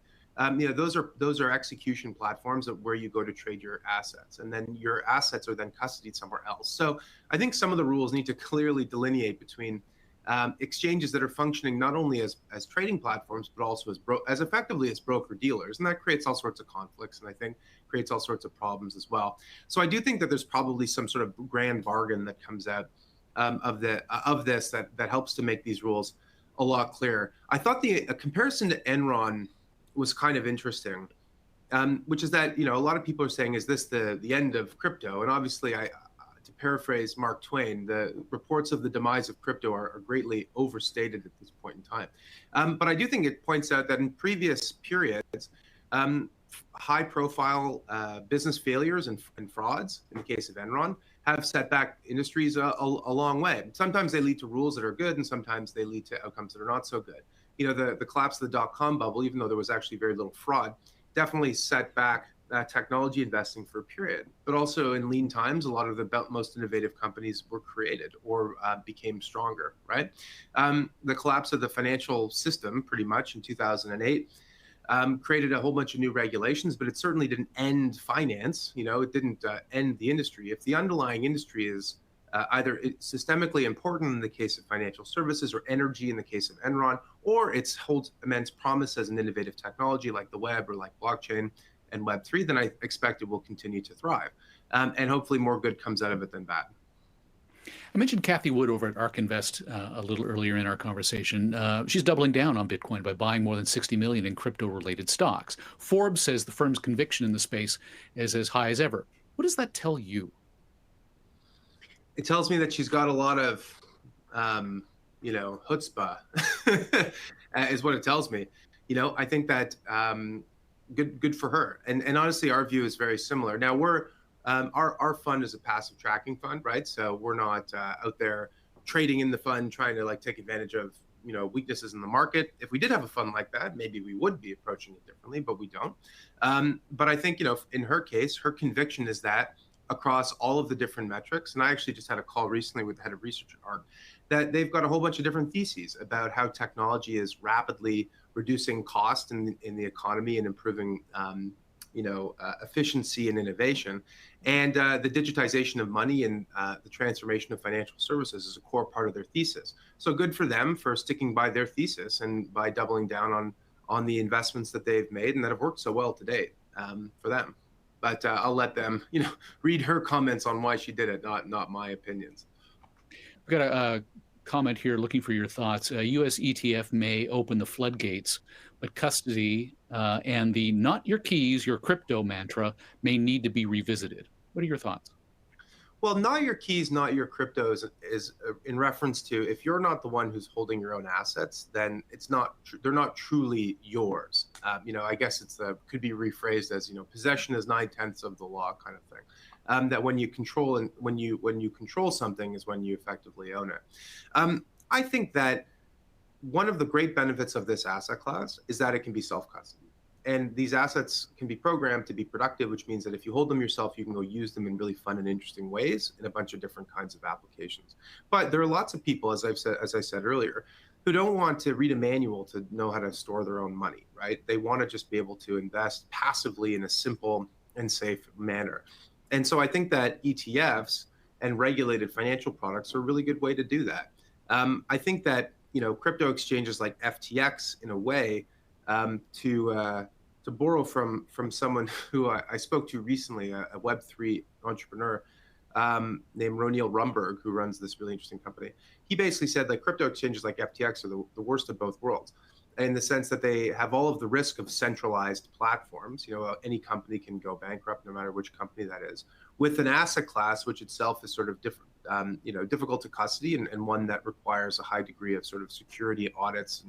Those are execution platforms where you go to trade your assets, and then your assets are then custodied somewhere else. So I think some of the rules need to clearly delineate between exchanges that are functioning not only as trading platforms, but also as effectively as broker dealers, and that creates all sorts of conflicts, and I think creates all sorts of problems as well. So I do think that there's probably some sort of grand bargain that comes out of this that helps to make these rules a lot clearer. I thought a comparison to Enron was kind of interesting, which is that a lot of people are saying, is this the end of crypto? And obviously, to paraphrase Mark Twain, the reports of the demise of crypto are greatly overstated at this point in time. But I do think it points out that in previous periods, high-profile business failures and frauds, in the case of Enron, have set back industries a long way. Sometimes they lead to rules that are good, and sometimes they lead to outcomes that are not so good. The collapse of the dot-com bubble, even though there was actually very little fraud, definitely set back technology investing for a period. But also in lean times, a lot of the most innovative companies were created or became stronger, right? The collapse of the financial system, pretty much in 2008, created a whole bunch of new regulations, but it certainly didn't end finance. It didn't end the industry. If the underlying industry is either systemically important in the case of financial services, or energy in the case of Enron, or it holds immense promise as an innovative technology like the web or like blockchain and Web3, then I expect it will continue to thrive. And hopefully more good comes out of it than bad. I mentioned Kathy Wood over at ARK Invest a little earlier in our conversation. She's doubling down on Bitcoin by buying more than $60 million in crypto-related stocks. Forbes says the firm's conviction in the space is as high as ever. What does that tell you? It tells me that she's got a lot of, chutzpah, is what it tells me. I think that good for her. And honestly, our view is very similar. Now we're our fund is a passive tracking fund, right? So we're not out there trading in the fund trying to like take advantage of weaknesses in the market. If we did have a fund like that, maybe we would be approaching it differently, but we don't. But I think in her case, her conviction is that across all of the different metrics, and I actually just had a call recently with the head of research at ARC, that they've got a whole bunch of different theses about how technology is rapidly reducing cost in the economy and improving efficiency and innovation. And the digitization of money and the transformation of financial services is a core part of their thesis. So good for them for sticking by their thesis and by doubling down on the investments that they've made and that have worked so well to date for them. But I'll let them, read her comments on why she did it, not my opinions. We've got a comment here looking for your thoughts. U.S. ETF may open the floodgates, but custody and the not your keys, your crypto mantra may need to be revisited. What are your thoughts? Well, not your keys, not your cryptos is in reference to if you're not the one who's holding your own assets, then they're not truly yours. I guess could be rephrased as possession is 9/10 of the law kind of thing. That when you control when you control something is when you effectively own it. I think that one of the great benefits of this asset class is that it can be self-custody. And these assets can be programmed to be productive, which means that if you hold them yourself, you can go use them in really fun and interesting ways in a bunch of different kinds of applications. But there are lots of people, as I said earlier, who don't want to read a manual to know how to store their own money, right? They want to just be able to invest passively in a simple and safe manner. And so I think that ETFs and regulated financial products are a really good way to do that. I think that crypto exchanges like FTX, in a way, to borrow from someone who I spoke to recently, a Web3 entrepreneur named Ronil Rumberg, who runs this really interesting company. He basically said that crypto exchanges like FTX are the worst of both worlds, in the sense that they have all of the risk of centralized platforms. Any company can go bankrupt, no matter which company that is, with an asset class which itself is sort of different, difficult to custody, and one that requires a high degree of sort of security audits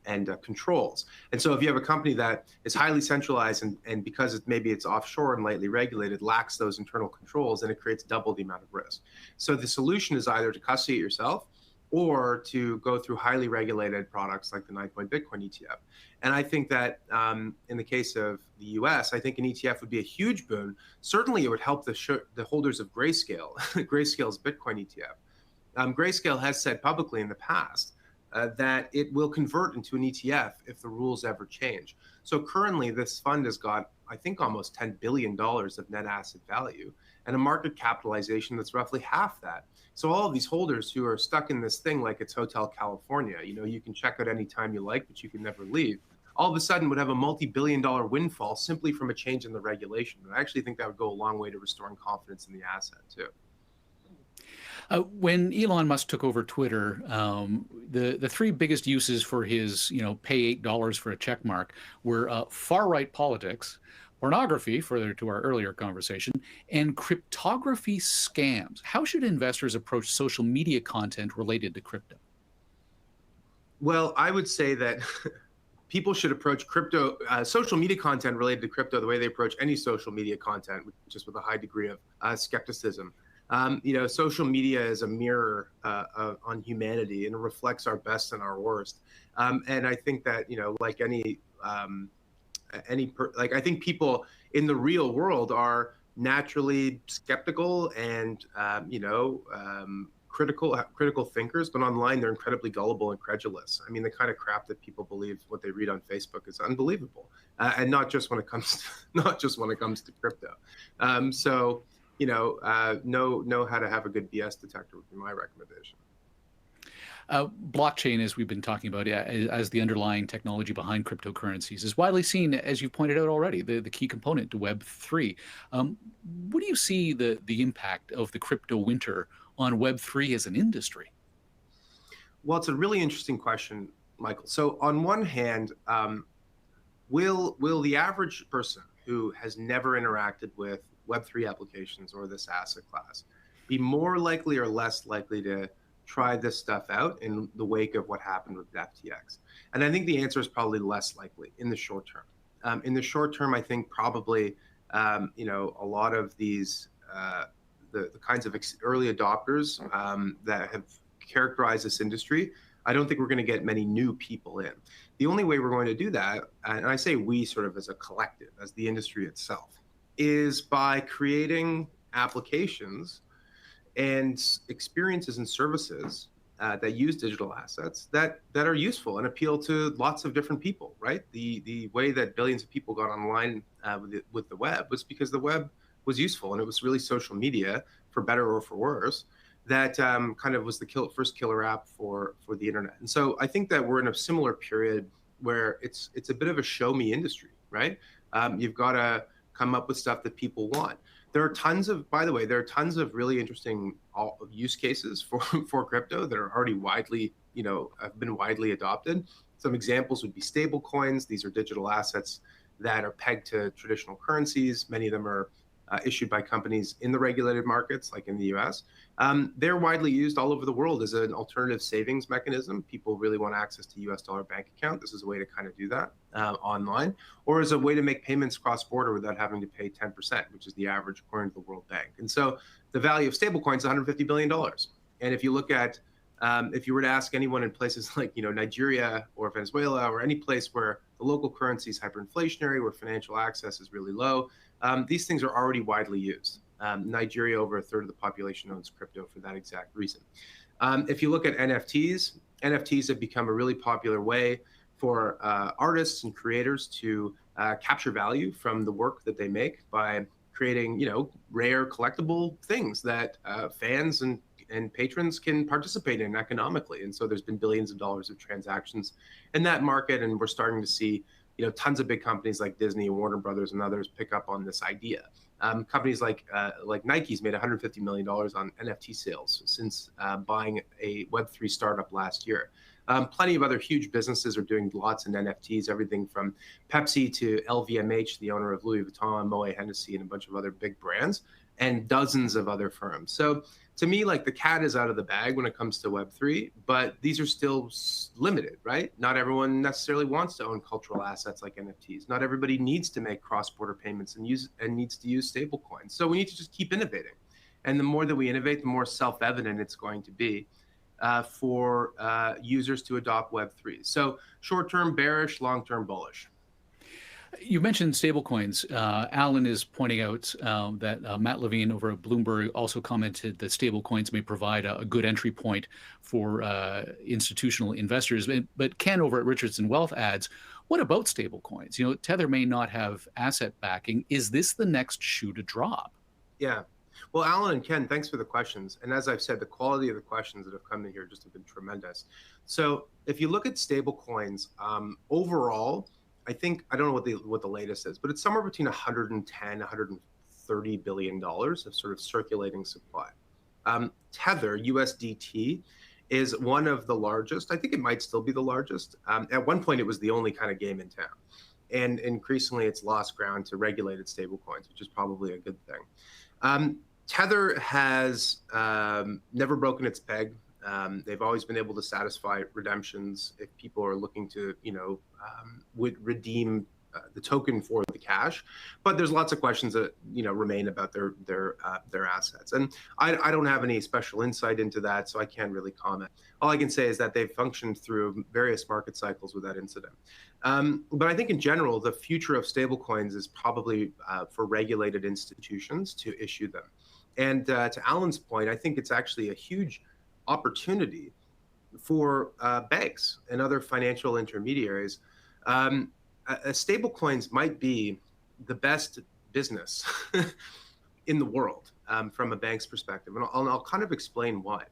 and controls. And so if you have a company that is highly centralized and because maybe it's offshore and lightly regulated, lacks those internal controls, then it creates double the amount of risk. So the solution is either to custody it yourself or to go through highly regulated products like the Ninepoint Bitcoin ETF. And I think that in the case of the US, I think an ETF would be a huge boon. Certainly it would help the holders of Grayscale, Grayscale's Bitcoin ETF. Grayscale has said publicly in the past that it will convert into an ETF if the rules ever change. So currently this fund has got, I think, almost $10 billion of net asset value and a market capitalization that's roughly half that. So all of these holders who are stuck in this thing like it's Hotel California, you can check out any time you like, but you can never leave, all of a sudden would have a multi-billion-dollar windfall simply from a change in the regulation. And I actually think that would go a long way to restoring confidence in the asset too. When Elon Musk took over Twitter, the three biggest uses for his, pay $8 for a check mark were far-right politics, pornography, further to our earlier conversation, and cryptography scams. How should investors approach social media content related to crypto? Well, I would say that people should approach social media content related to crypto the way they approach any social media content, which is with a high degree of skepticism. Social media is a mirror on humanity, and it reflects our best and our worst. And I think that, like I think people in the real world are naturally skeptical and, critical thinkers, but online they're incredibly gullible and credulous. I mean, the kind of crap that people believe what they read on Facebook is unbelievable, and not just when it comes to crypto. Know how to have a good BS detector would be my recommendation. Blockchain, as we've been talking about, as the underlying technology behind cryptocurrencies, is widely seen, as you've pointed out already, the key component to Web3. What do you see the impact of the crypto winter on Web3 as an industry? Well, it's a really interesting question, Michael. So on one hand, will the average person who has never interacted with Web3 applications or this asset class be more likely or less likely to try this stuff out in the wake of what happened with FTX? And I think the answer is probably less likely in the short term. In the short term, I think probably a lot of these the kinds of early adopters that have characterized this industry, I don't think we're going to get many new people in. The only way we're going to do that, and I say we sort of as a collective, as the industry itself, is by creating applications and experiences and services that use digital assets that are useful and appeal to lots of different people, right? The way that billions of people got online with the web was because the web was useful, and it was really social media, for better or for worse, that kind of was the first killer app for the internet. And so I think that we're in a similar period where it's a bit of a show me industry, right? You've got to come up with stuff that people want. There are tons of, by the way, there are tons of really interesting use cases for crypto that are already have been widely adopted. Some examples would be stable coins. These are digital assets that are pegged to traditional currencies. Many of them are issued by companies in the regulated markets, like in the US. They're widely used all over the world as an alternative savings mechanism. People really want access to US dollar bank account. This is a way to kind of do that online, or as a way to make payments cross-border without having to pay 10%, which is the average according to the World Bank. And so the value of stablecoins is $150 billion. And if you look at, if you were to ask anyone in places like Nigeria or Venezuela, or any place where the local currency is hyperinflationary, where financial access is really low, these things are already widely used. Nigeria, over a third of the population owns crypto for that exact reason. If you look at NFTs, NFTs have become a really popular way for artists and creators to capture value from the work that they make by creating, rare collectible things that fans and patrons can participate in economically. And so there's been billions of dollars of transactions in that market, and we're starting to see tons of big companies like Disney and Warner Brothers and others pick up on this idea. Companies like Nike's made $150 million on NFT sales since buying a Web3 startup last year. Plenty of other huge businesses are doing lots in NFTs, everything from Pepsi to LVMH, the owner of Louis Vuitton, Moet Hennessy, and a bunch of other big brands, and dozens of other firms. So to me, the cat is out of the bag when it comes to Web3, but these are still limited, right? Not everyone necessarily wants to own cultural assets like NFTs. Not everybody needs to make cross-border payments and needs to use stablecoins. So we need to just keep innovating. And the more that we innovate, the more self-evident it's going to be for users to adopt Web3. So short-term bearish, long-term bullish. You mentioned stablecoins. Alan is pointing out that Matt Levine over at Bloomberg also commented that stablecoins may provide a good entry point for institutional investors. But Ken over at Richardson Wealth adds, what about stablecoins? Tether may not have asset backing. Is this the next shoe to drop? Yeah. Well, Alan and Ken, thanks for the questions. And as I've said, the quality of the questions that have come in here just have been tremendous. So if you look at stablecoins, overall, I think, I don't know what the latest is, but it's somewhere between 110, $130 billion of sort of circulating supply. Tether, USDT, is one of the largest. I think it might still be the largest. At one point, it was the only kind of game in town. And increasingly, it's lost ground to regulated stablecoins, which is probably a good thing. Tether has never broken its peg. They've always been able to satisfy redemptions if people are looking to, would redeem the token for the cash. But there's lots of questions that remain about their assets, and I don't have any special insight into that, so I can't really comment. All I can say is that they've functioned through various market cycles without incident. But I think in general, the future of stablecoins is probably for regulated institutions to issue them. And to Alan's point, I think it's actually a huge opportunity for banks and other financial intermediaries. Stablecoins might be the best business in the world from a bank's perspective, and I'll kind of explain why.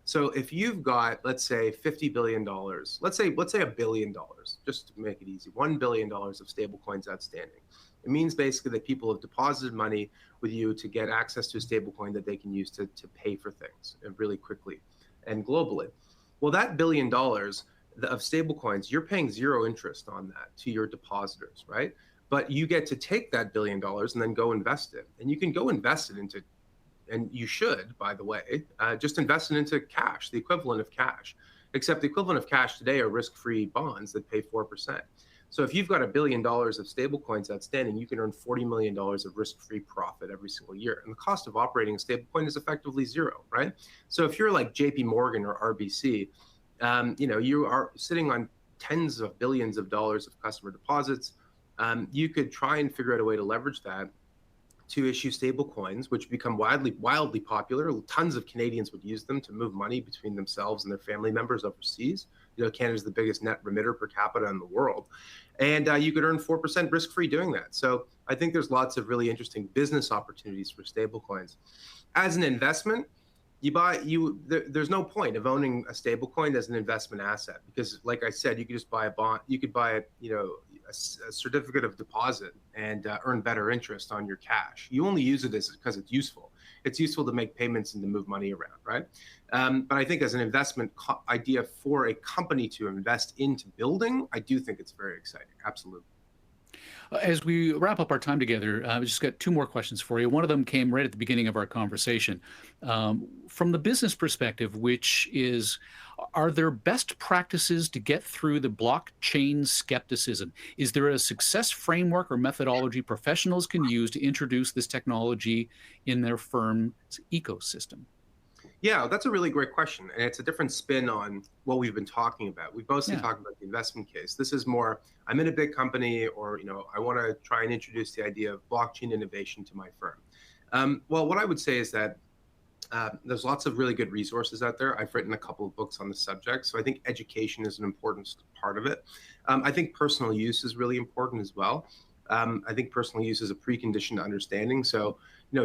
So if you've got, let's say, $50 billion, let's say $1 billion, just to make it easy, $1 billion of stablecoins outstanding. It means basically that people have deposited money with you to get access to a stablecoin that they can use to pay for things really quickly and globally. Well, that $1 billion of stablecoins, you're paying zero interest on that to your depositors, right? But you get to take that $1 billion and then go invest it. And you can go invest it into and you should, by the way, just invest it into cash, the equivalent of cash. Except the equivalent of cash today are risk-free bonds that pay 4%. So if you've got $1 billion of stablecoins outstanding, you can earn $40 million of risk-free profit every single year. And the cost of operating a stablecoin is effectively zero, right? So if you're like JP Morgan or RBC, you are sitting on tens of billions of dollars of customer deposits. You could try and figure out a way to leverage that to issue stable coins, which become wildly popular. Tons of Canadians would use them to move money between themselves and their family members overseas. Canada's the biggest net remitter per capita in the world. And you could earn 4% risk-free doing that. So I think there's lots of really interesting business opportunities for stable coins. As an investment, there's no point of owning a stable coin as an investment asset, because like I said, you could just buy a bond, you could buy a certificate of deposit and earn better interest on your cash. You only use it because it's useful. It's useful to make payments and to move money around, right? But I think as an investment idea for a company to invest into building, I do think it's very exciting. Absolutely. As we wrap up our time together, I've just got two more questions for you. One of them came right at the beginning of our conversation. From the business perspective, which is, are there best practices to get through the blockchain skepticism? Is there a success framework or methodology professionals can use to introduce this technology in their firm's ecosystem? Yeah, that's a really great question. And it's a different spin on what we've been talking about. We've mostly talked about the investment case. This is more, I'm in a big company, or I want to try and introduce the idea of blockchain innovation to my firm. Well, what I would say is that there's lots of really good resources out there. I've written a couple of books on the subject. So I think education is an important part of it. I think personal use is really important as well. I think personal use is a precondition to understanding. So,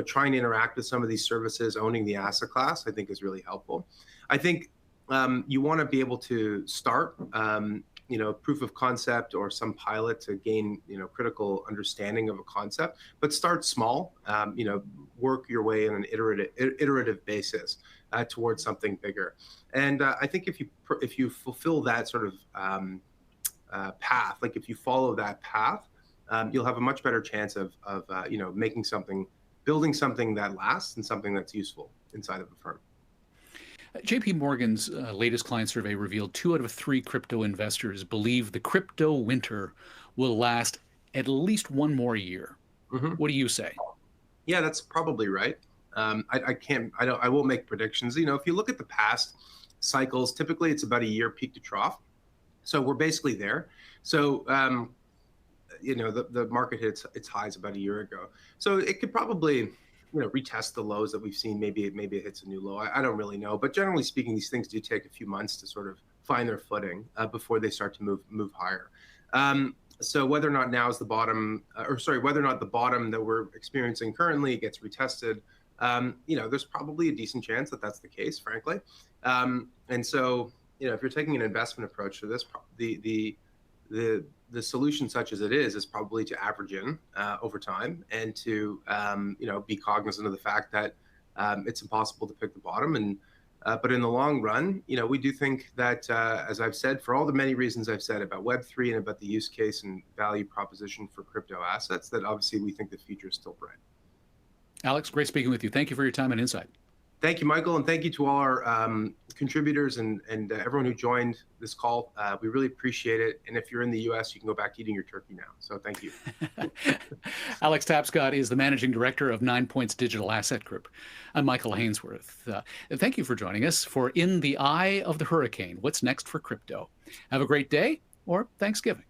trying to interact with some of these services, owning the asset class, I think is really helpful. I think you want to be able to start, proof of concept or some pilot to gain, critical understanding of a concept, but start small, work your way on an iterative basis towards something bigger. And I think if you fulfill that sort of path, like if you follow that path, you'll have a much better chance of building something that lasts and something that's useful inside of a firm. JP Morgan's latest client survey revealed 2 out of 3 crypto investors believe the crypto winter will last at least one more year. Mm-hmm. What do you say? Yeah, that's probably right. I won't make predictions. If you look at the past cycles, typically it's about a year peak to trough. So we're basically there. So, the market hits its highs about a year ago. So it could probably, retest the lows that we've seen. Maybe it hits a new low. I don't really know. But generally speaking, these things do take a few months to sort of find their footing before they start to move higher. So whether or not now is the bottom, whether or not the bottom that we're experiencing currently gets retested, there's probably a decent chance that that's the case, frankly. And so, if you're taking an investment approach to this, the solution, such as it is probably to average in over time and to be cognizant of the fact that it's impossible to pick the bottom. And but in the long run, we do think that, as I've said, for all the many reasons I've said about Web3 and about the use case and value proposition for crypto assets, that obviously we think the future is still bright. Alex, great speaking with you. Thank you for your time and insight. Thank you, Michael, and thank you to all our contributors and everyone who joined this call. We really appreciate it. And if you're in the U.S., you can go back to eating your turkey now. So thank you. Alex Tapscott is the managing director of Ninepoint's Digital Asset Group. I'm Michael Hainsworth. Thank you for joining us for In the Eye of the Hurricane, What's Next for Crypto. Have a great day or Thanksgiving.